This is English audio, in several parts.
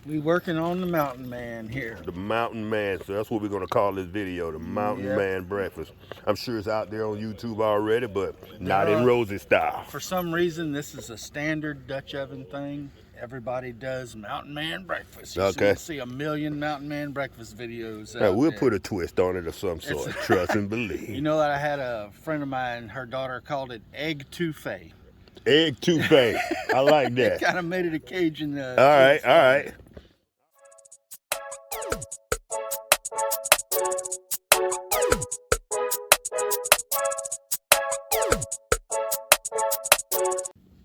We working on the mountain man here. The mountain man, so that's what we're gonna call this video, the mountain man breakfast. I'm sure it's out there on YouTube already, but not in Rosie style. For some reason, this is a standard Dutch oven thing. Everybody does mountain man breakfast. You'll see a million mountain man breakfast videos. We'll put a twist on it of some sort. Trust and believe. You know that I had a friend of mine, her daughter called it egg touffee. Egg touffee. I like that. Kind of made it a Cajun. All right.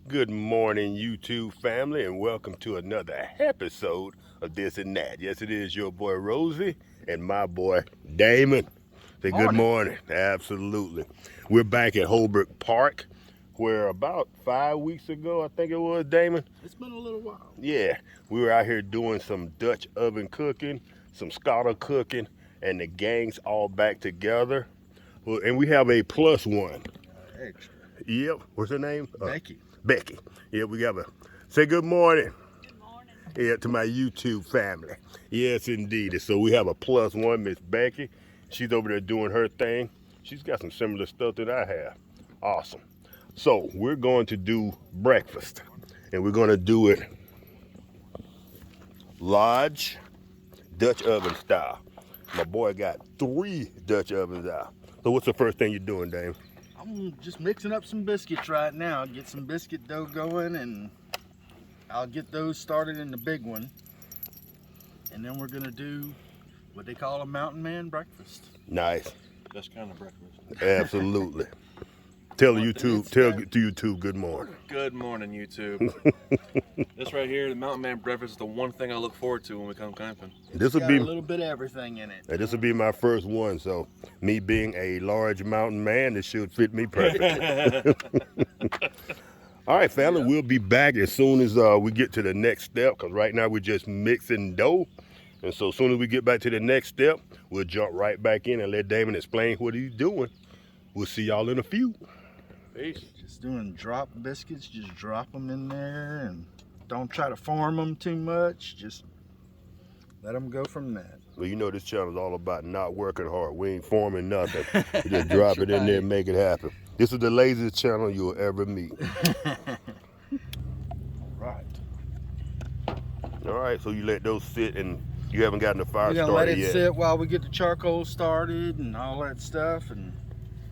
Good morning, YouTube family, and welcome to another episode of This and That. Yes, it is your boy Rosie and my boy Damon. Say good morning. Absolutely. We're back at Holbrook Park, where about 5 weeks ago, I think it was, Damon. It's been a little while. Yeah, we were out here doing some Dutch oven cooking, some Scotter cooking, and the gang's all back together. Well, and we have a plus one. Extra. Yep. What's her name? Becky. Yeah, we got to say good morning. Good morning. Yeah, to my YouTube family. Yes, indeed. So we have a plus one, Miss Becky. She's over there doing her thing. She's got some similar stuff that I have. Awesome. So we're going to do breakfast, and we're going to do it large Dutch oven style. My boy got 3 Dutch ovens out. So what's the first thing you're doing, Dame? I'm just mixing up some biscuits right now. Get some biscuit dough going, and I'll get those started in the big one. And then we're gonna do what they call a mountain man breakfast. Nice. Best kind of breakfast. Absolutely. Tell YouTube good morning. Good morning, YouTube. This right here, the Mountain Man breakfast, is the one thing I look forward to when we come camping. This will got be a little bit of everything in it. This will be my first one, so me being a large mountain man, this should fit me perfectly. All right, family, we'll be back as soon as we get to the next step, because right now we're just mixing dough. And so as soon as we get back to the next step, we'll jump right back in and let Damon explain what he's doing. We'll see y'all in a few. Peace. Just doing drop biscuits, just drop them in there and don't try to form them too much. Just let them go from that. Well, you know this channel is all about not working hard. We ain't forming nothing. We just drop it in there and make it happen. This is the laziest channel you'll ever meet. Right. All right, so you let those sit and you haven't gotten the fire We're gonna started let it yet. sit while we get the charcoal started and all that stuff, and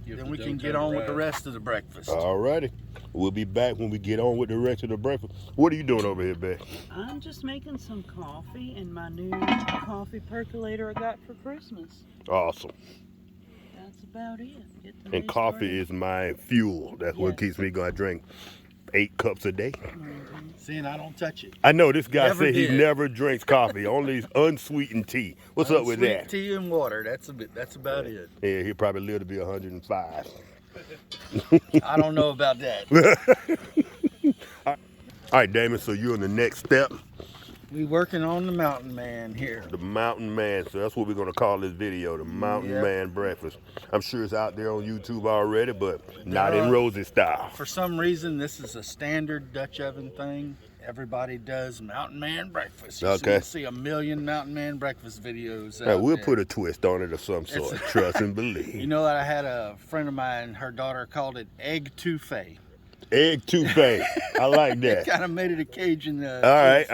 then we can get on with the rest of the breakfast. All righty. We'll be back when we get on with the rest of the breakfast. What are you doing over here, Beck? I'm just making some coffee in my new coffee percolator I got for Christmas. Awesome. That's about it. And coffee is my fuel. That's what keeps me going. I drink 8 cups a day. See, and I don't touch it. I know this guy Never said he did. never drinks coffee, only unsweetened tea. What's up with Sweet that? tea and water. That's about it. Yeah, he'll probably live to be 105. I don't know about that. All right, Damon, so you're on the next step. We working on the mountain man here. The mountain man, so that's what we're going to call this video, the mountain man breakfast. I'm sure it's out there on YouTube already, but not in Rosie style. For some reason, this is a standard Dutch oven thing. Everybody does mountain man breakfast. You'll see a million mountain man breakfast videos. We'll put a twist on it of some sort. Trust and believe. You know that I had a friend of mine, her daughter called it egg touffee. Egg touffee. I like that. Kind of made it a Cajun. All right.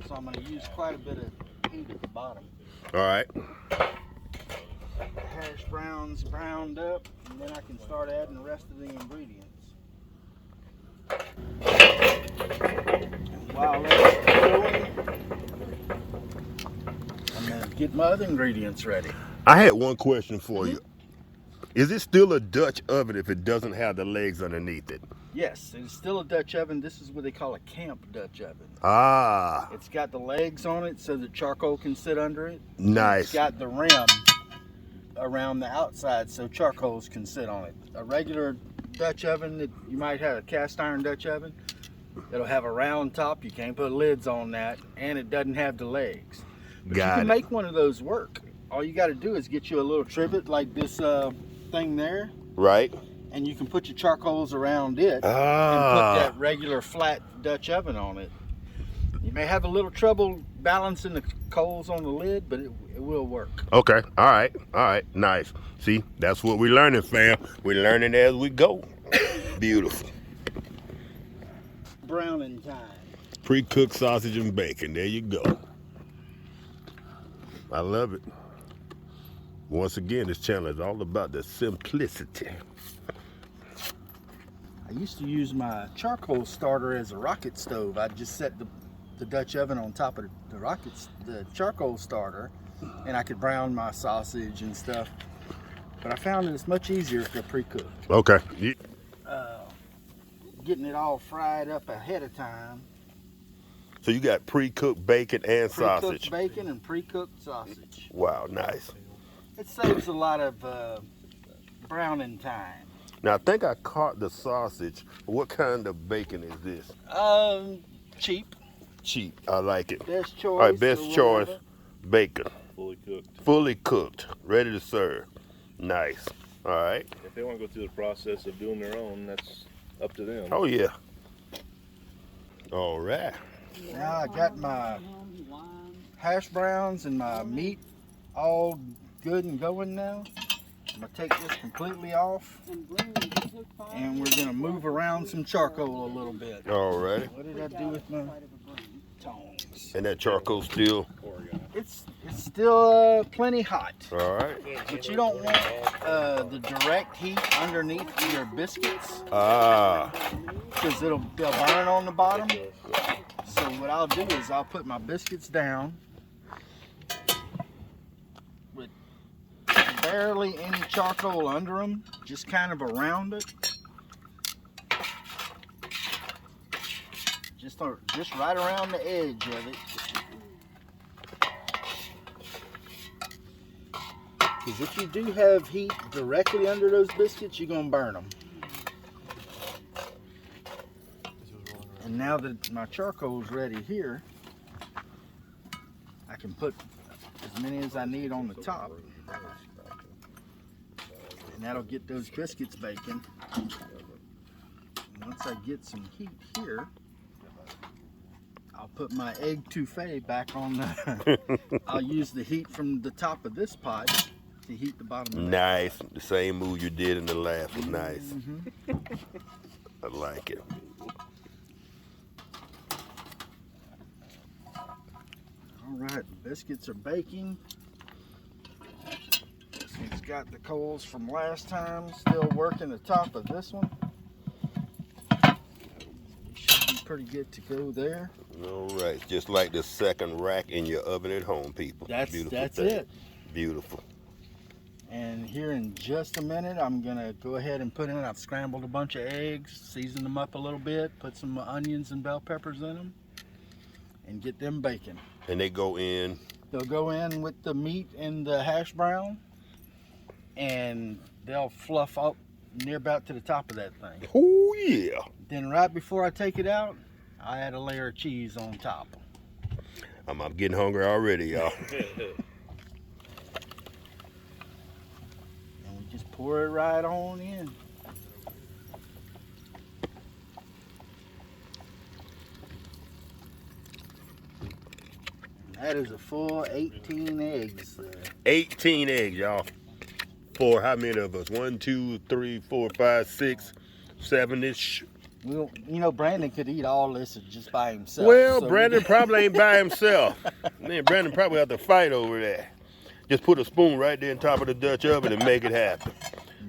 So I'm going to use quite a bit of heat at the bottom. All right. The hash browns browned up, and then I can start adding the rest of the ingredients. And while that's going, I'm going to get my other ingredients ready. I had one question for you. Is it still a Dutch oven if it doesn't have the legs underneath it? Yes, it's still a Dutch oven. This is what they call a camp Dutch oven. Ah. It's got the legs on it so the charcoal can sit under it. Nice. It's got the rim around the outside so charcoals can sit on it. A regular Dutch oven, that you might have a cast iron Dutch oven, it'll have a round top. You can't put lids on that, and it doesn't have the legs. But you can make one of those work. All you got to do is get you a little trivet like this thing there. Right. and you can put your charcoals around it and put Ah, that regular flat Dutch oven on it. You may have a little trouble balancing the coals on the lid, but it will work. okay. All right. Nice. See, that's what we're learning, fam. We're learning as we go. Beautiful. Browning time. Pre-cooked sausage and bacon. There you go. I love it. Once again, this channel is all about the simplicity. I used to use my charcoal starter as a rocket stove. I'd just set the Dutch oven on top of the charcoal starter, and I could brown my sausage and stuff. But I found that it's much easier if they're pre-cooked. Okay. Getting it all fried up ahead of time. So you got pre-cooked bacon and Pre-cooked sausage. bacon and pre-cooked sausage. Wow, nice. It saves a lot of browning time. Now I think I caught the sausage. What kind of bacon is this? Cheap. Cheap. I like it. Best choice. All right, best or choice. whatever. Bacon. Fully cooked. Fully cooked. Ready to serve. Nice. All right. If they want to go through the process of doing their own, that's up to them. Oh yeah. All right. Now I got my hash browns and my meat all good and going now. I'm gonna take this completely off, and we're gonna move around some charcoal a little bit. All righty. What did I do with my tongs? And that charcoal still. It's still plenty hot, All right. but you don't want the direct heat underneath your biscuits Ah. because they'll burn on the bottom. So what I'll do is I'll put my biscuits down with barely any charcoal under them, just kind of around it. Just right around the edge of it. Because if you do have heat directly under those biscuits, you're going to burn them. And now that my charcoal's ready here, I can put as many as I need on the top. And that'll get those biscuits baking. And once I get some heat here, I'll put my egg touffee back on the... I'll use the heat from the top of this pot to heat the bottom of that. Nice. The same move you did in the last was nice. Mm-hmm. I like it. All right, the biscuits are baking. This one's got the coals from last time still working the top of this one. Should be pretty good to go there. All right. Just like the second rack in your oven at home, people. That's thing. it. Beautiful. And here in just a minute, I'm gonna go ahead and put in. I've scrambled a bunch of eggs, seasoned them up a little bit, put some onions and bell peppers in them, and get them baking. And they go in. They'll go in with the meat and the hash brown, and they'll fluff up near about to the top of that thing. Oh yeah. Then right before I take it out, I add a layer of cheese on top. I'm getting hungry already, y'all. And we just pour it right on in. That is a full 18 eggs there. 18 eggs, y'all. For how many of us? 1, 2, 3, 4, 5, 6, 7-ish. Well, you know, Brandon could eat all this just by himself. Well, so Brandon probably ain't by himself. Man, Brandon probably have to fight over that. Just put a spoon right there on top of the Dutch oven and make it happen.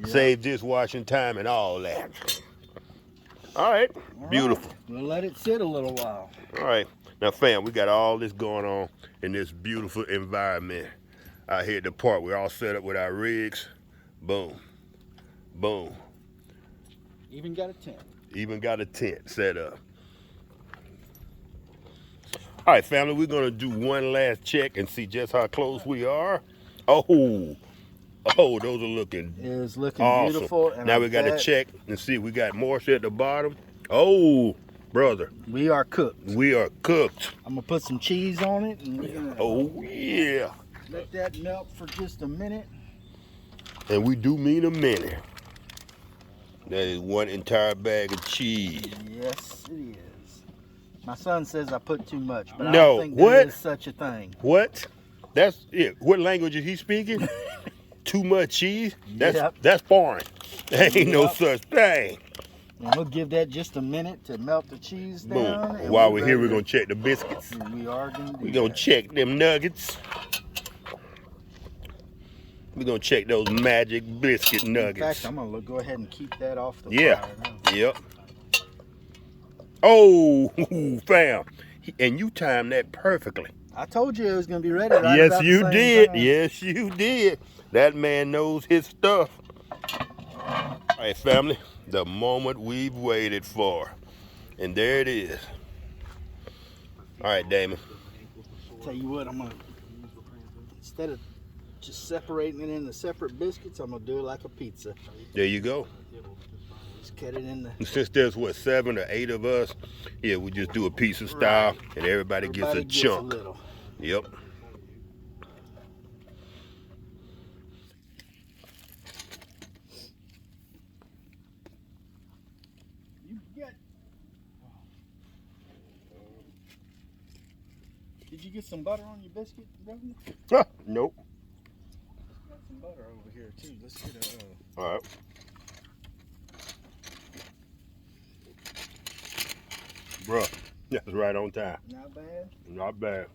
Yeah. Save dishwashing time and all that. All right, All beautiful. right. We'll let it sit a little while. All right, now fam, we got all this going on in this beautiful environment. Out here at the park, we're all set up with our rigs. Boom, boom. Even got a tent. Even got a tent set up. All right, family, we're gonna do one last check and see just how close we are. Oh, those are looking It is looking awesome. beautiful. And Now I we got to bet check and see if we got more shit at the bottom. Oh, brother, we are cooked. we are cooked. I'm gonna put some cheese on it, and we're gonna Oh yeah, let that melt for just a minute. and we do mean a minute. That is one entire bag of cheese. Yes, it is. My son says I put too much, but I No, don't think there what? is such a thing. What? That's it. What language is he speaking? Too much cheese? That's foreign. There ain't no such thing. And we'll give that just a minute to melt the cheese down. Boom. While we're here, we're going to check the biscuits. We are going to do We're going to check them nuggets. We're going to check those magic biscuit nuggets. In fact, I'm going to go ahead and keep that off the fire now. Yep. Oh, fam. And you timed that perfectly. I told you it was going to be ready right Yes, about the you same did. time. Yes, you did. That man knows his stuff. All right, family. The moment we've waited for. And there it is. All right, Damon. Tell you what, I'm going to, instead of just separating it into separate biscuits, I'm going to do it like a pizza. There you go. Just cut it in the... Since there's, what, 7 or 8 of us, yeah, we just do a pizza style, and everybody gets a chunk. A little. Yep. You get... Did you get some butter on your biscuit, Governor? Nope. Got some butter over here, too. Let's get a... All right. Bruh, that's right on time. Not bad. Not bad.